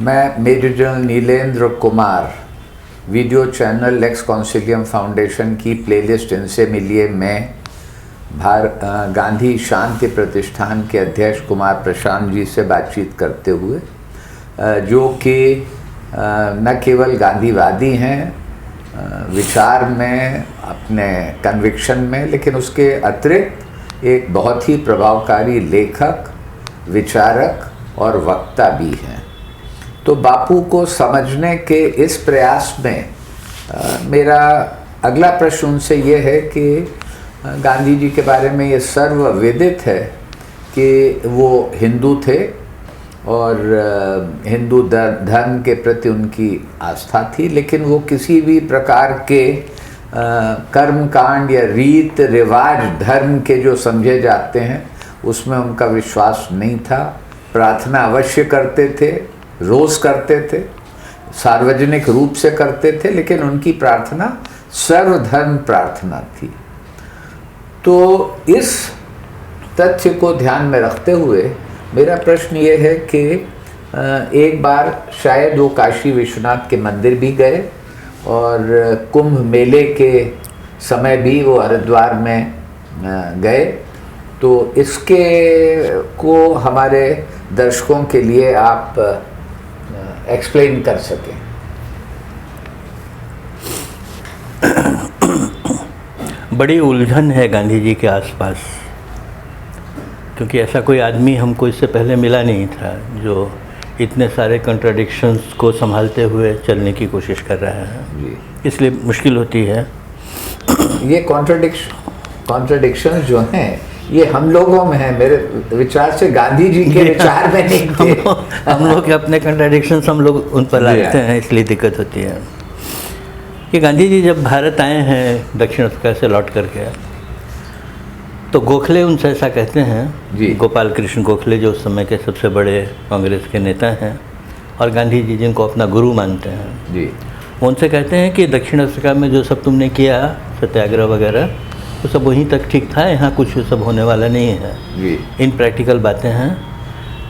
मैं major general Nilendra Kumar video channel Lex Consilium Foundation की playlist इनसे मिलिए में गांधी शांति प्रतिष्ठान के अध्यक्ष कुमार प्रशांत जी से बातचीत करते हुए, जो कि न केवल गांधीवादी हैं विचार में, अपने कन्विक्शन में, लेकिन उसके अतिरिक्त एक बहुत ही प्रभावकारी लेखक, विचारक और वक्ता भी हैं। तो बापू को समझने के इस प्रयास में मेरा अगला प्रश्न उनसे ये है कि गांधी जी के बारे में ये सर्वविदित है कि वो हिंदू थे और हिंदू धर्म के प्रति उनकी आस्था थी, लेकिन वो किसी भी प्रकार के कर्मकांड या रीत रिवाज धर्म के जो समझे जाते हैं उसमें उनका विश्वास नहीं था। प्रार्थना अवश्य करते थे, रोज़ करते थे, सार्वजनिक रूप से करते थे, लेकिन उनकी प्रार्थना सर्वधर्म प्रार्थना थी। तो इस तथ्य को ध्यान में रखते हुए मेरा प्रश्न ये है कि एक बार शायद वो काशी विश्वनाथ के मंदिर भी गए और कुंभ मेले के समय भी वो हरिद्वार में गए, तो इसके को हमारे दर्शकों के लिए आप एक्सप्लेन कर सकें। बड़ी उलझन है गांधी जी के आसपास, क्योंकि ऐसा कोई आदमी हमको इससे पहले मिला नहीं था जो इतने सारे कंट्राडिक्शंस को संभालते हुए चलने की कोशिश कर रहा है, इसलिए मुश्किल होती है। ये कॉन्ट्रडिक्शंस जो हैं ये हम लोगों में है, मेरे विचार से गांधी जी के विचार में नहीं थे। हम लोग अपने कंट्राडिक्शंस हम लोग उन पर लाते हैं, इसलिए दिक्कत होती है। कि गांधी जी जब भारत आए हैं दक्षिण अफ्रीका से लौट करके, तो गोखले उनसे ऐसा कहते हैं, गोपाल कृष्ण गोखले जो उस समय के सबसे बड़े कांग्रेस के नेता हैं और गांधी जी जिनको अपना गुरु मानते हैं जी, वो उनसे कहते हैं कि दक्षिण अफ्रीका में जो सब तुमने किया सत्याग्रह वगैरह तो सब वहीं तक ठीक था, यहाँ कुछ सब होने वाला नहीं है जी। इन प्रैक्टिकल बातें हैं,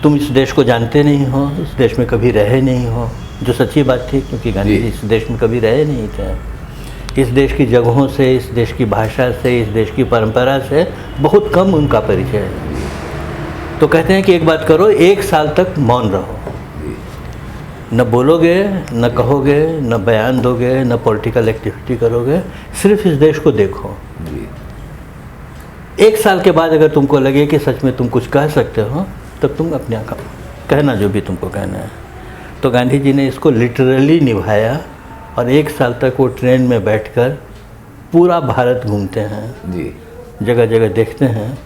तुम इस देश को जानते नहीं हो, इस देश में कभी रहे नहीं हो, जो सच्ची बात थी, क्योंकि गांधी जी इस देश में कभी रहे नहीं थे। इस देश की जगहों से, इस देश की भाषा से, इस देश की परंपरा से बहुत कम उनका परिचय है। तो कहते हैं कि एक बात करो, 1 साल तक मौन रहो, न बोलोगे, न कहोगे, न बयान दोगे, न पॉलिटिकल एक्टिविटी करोगे, सिर्फ इस देश को देखो। 1 साल के बाद अगर तुमको लगे कि सच में तुम कुछ कह सकते हो, तब तुम अपने आप कहना जो भी तुमको कहना है। तो गांधी जी ने इसको लिटरली निभाया और 1 साल तक वो ट्रेन में बैठकर पूरा भारत घूमते हैं जी, जगह जगह देखते हैं,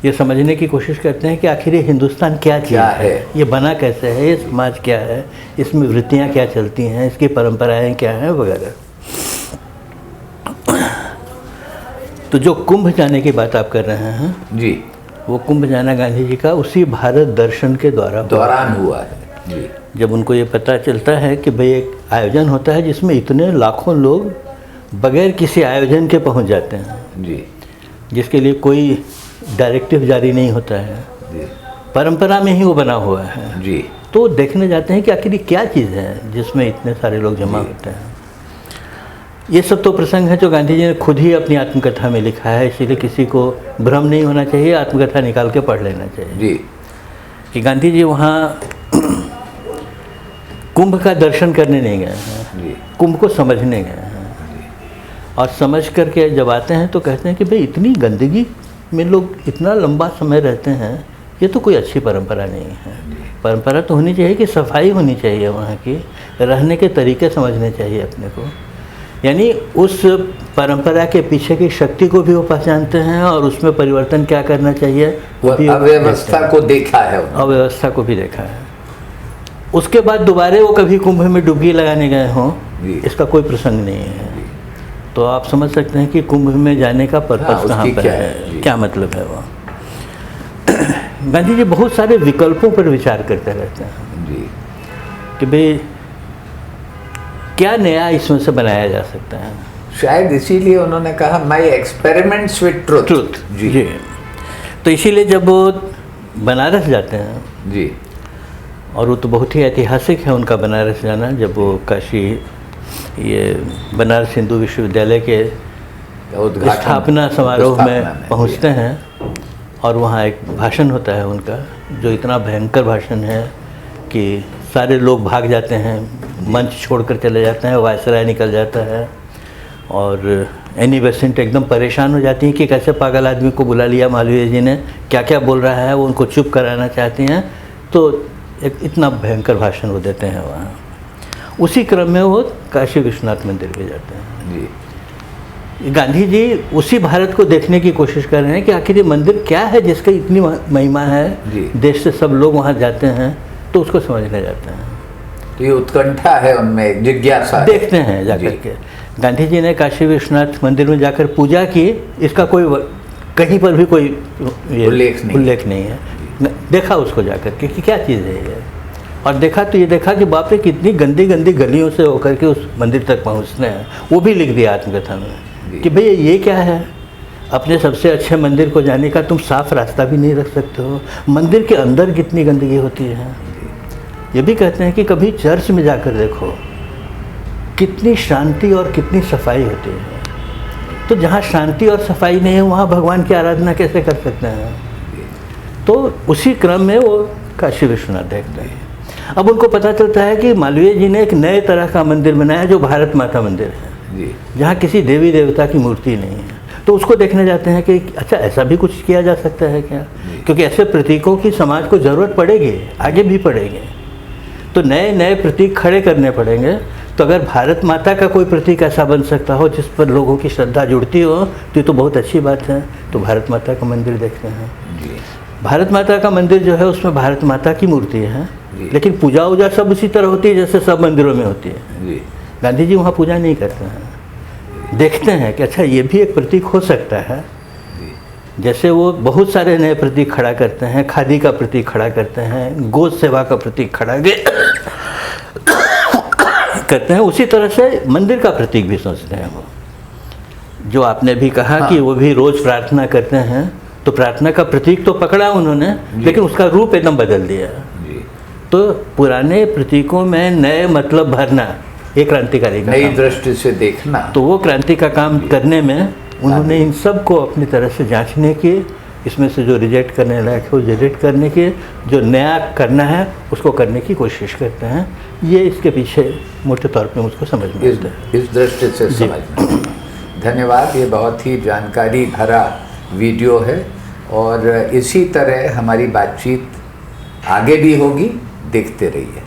ये समझने की कोशिश करते हैं कि आखिर ये हिंदुस्तान क्या है, ये बना कैसे है, ये समाज क्या है, इसमें वृत्तियाँ क्या चलती हैं, इसकी परंपराएं क्या हैं वगैरह। तो जो कुंभ जाने की बात आप कर रहे हैं जी, वो कुंभ जाना गांधी जी का उसी भारत दर्शन के दौरान हुआ है जी। जब उनको ये पता चलता है कि भाई एक आयोजन होता है जिसमें इतने लाखों लोग बगैर किसी आयोजन के पहुंच जाते हैं जी, जिसके लिए कोई डायरेक्टिव जारी नहीं होता है जी, परंपरा में ही वो बना हुआ है जी, तो देखने जाते हैं कि आखिर ये क्या चीज़ है जिसमें इतने सारे लोग जमा होते हैं। ये सब तो प्रसंग है जो गांधी जी ने खुद ही अपनी आत्मकथा में लिखा है, इसीलिए किसी को भ्रम नहीं होना चाहिए, आत्मकथा निकाल के पढ़ लेना चाहिए जी। कि गांधी जी वहाँ कुंभ का दर्शन करने नहीं गए हैं, कुंभ को समझने गए हैं, और समझ करके जब आते हैं तो कहते हैं कि भाई इतनी गंदगी में लोग इतना लंबा समय रहते हैं, ये तो कोई अच्छी परंपरा नहीं है। परंपरा तो होनी चाहिए कि सफाई होनी चाहिए, वहाँ की रहने के तरीके समझने चाहिए अपने को, यानी उस परंपरा के पीछे की शक्ति को भी वो पहचानते हैं और उसमें परिवर्तन क्या करना चाहिए वो भी, अव्यवस्था को देखा है, अव्यवस्था को भी देखा है। उसके बाद दोबारा वो कभी कुंभ में डुबकी लगाने गए हों, इसका कोई प्रसंग नहीं है। तो आप समझ सकते हैं कि कुंभ में जाने का पर्पस कहाँ पर है, क्या मतलब है वो। गांधी जी बहुत सारे विकल्पों पर विचार करते रहते हैं जी, कि भाई क्या नया इसमें से बनाया जा सकता है। शायद इसीलिए उन्होंने कहा माई एक्सपेरिमेंट्स विद ट्रुथ जी। तो इसीलिए जब वो बनारस जाते हैं जी, और वो तो बहुत ही ऐतिहासिक है उनका बनारस जाना, जब वो काशी ये बनारस हिंदू विश्वविद्यालय के स्थापना समारोह में पहुंचते हैं और वहाँ एक भाषण होता है उनका, जो इतना भयंकर भाषण है कि सारे लोग भाग जाते हैं, मंच छोड़कर चले जाते हैं, वायसराय निकल जाता है और एनी बेसेंट एकदम परेशान हो जाती हैं कि कैसे पागल आदमी को बुला लिया मालवीय जी ने, क्या क्या बोल रहा है, वो उनको चुप कराना चाहती हैं। तो एक इतना भयंकर भाषण वो देते हैं वहाँ। उसी क्रम में वो काशी विश्वनाथ मंदिर पे जाते हैं जी। गांधी जी उसी भारत को देखने की कोशिश कर रहे हैं कि आखिर ये मंदिर क्या है जिसकी इतनी महिमा है, देश से सब लोग वहाँ जाते हैं, तो उसको समझने जाते हैं। तो ये उत्कंठा है उनमें, जिज्ञासा देखते हैं जाकर के। गांधी जी ने काशी विश्वनाथ मंदिर में जाकर पूजा की, इसका कोई कहीं पर भी कोई उल्लेख नहीं है। देखा उसको जाकर के कि क्या चीज़ है ये, और देखा तो ये देखा कि बाप रे कितनी गंदी गंदी गलियों से होकर के उस मंदिर तक पहुंचते हैं। वो भी लिख दिया आत्मकथा में कि भैया ये क्या है, अपने सबसे अच्छे मंदिर को जाने का तुम साफ रास्ता भी नहीं रख सकते हो, मंदिर के अंदर कितनी गंदगी होती है। ये भी कहते हैं कि कभी चर्च में जाकर देखो कितनी शांति और कितनी सफाई होती है। तो जहाँ शांति और सफाई नहीं है वहाँ भगवान की आराधना कैसे कर सकते हैं। तो उसी क्रम में वो काशी विश्वनाथ देखते हैं। अब उनको पता चलता है कि मालवीय जी ने एक नए तरह का मंदिर बनाया जो भारत माता मंदिर है, जहाँ किसी देवी देवता की मूर्ति नहीं है। तो उसको देखने जाते हैं कि अच्छा ऐसा भी कुछ किया जा सकता है क्या, क्योंकि ऐसे प्रतीकों की समाज को ज़रूरत पड़ेगी, आगे भी पड़ेगी। तो नए नए प्रतीक खड़े करने पड़ेंगे। तो अगर भारत माता का कोई प्रतीक ऐसा बन सकता हो जिस पर लोगों की श्रद्धा जुड़ती हो तो ये तो बहुत अच्छी बात है। तो भारत माता का मंदिर देखते हैं। भारत माता का मंदिर जो है उसमें भारत माता की मूर्ति है, लेकिन पूजा वूजा सब उसी तरह होती है जैसे सब मंदिरों में होती है। गांधी जी वहाँ पूजा नहीं करते हैं। देखते हैं कि अच्छा ये भी एक प्रतीक हो सकता है। जैसे वो बहुत सारे नए प्रतीक खड़ा करते हैं, खादी का प्रतीक खड़ा करते हैं, गौ सेवा का प्रतीक खड़ा करते हैं, उसी तरह से मंदिर का प्रतीक भी सोचते हैं। वो जो आपने भी कहा कि वो भी रोज़ प्रार्थना करते हैं, तो प्रार्थना का प्रतीक तो पकड़ा उन्होंने, लेकिन उसका रूप एकदम बदल दिया। तो पुराने प्रतीकों में नए मतलब भरना एक क्रांतिकारी का नई दृष्टि से देखना, तो वो क्रांति का काम करने में उन्होंने इन सब को अपनी तरह से जांचने की, इसमें से जो रिजेक्ट करने लायक है वो रिजेक्ट करने की, जो नया करना है उसको करने की कोशिश करते हैं। ये इसके पीछे मोटे तौर पे मुझको समझ में आता है, इस दृष्टि से समझना। धन्यवाद। ये बहुत ही जानकारी भरा वीडियो है और इसी तरह हमारी बातचीत आगे भी होगी। देखते रहिए।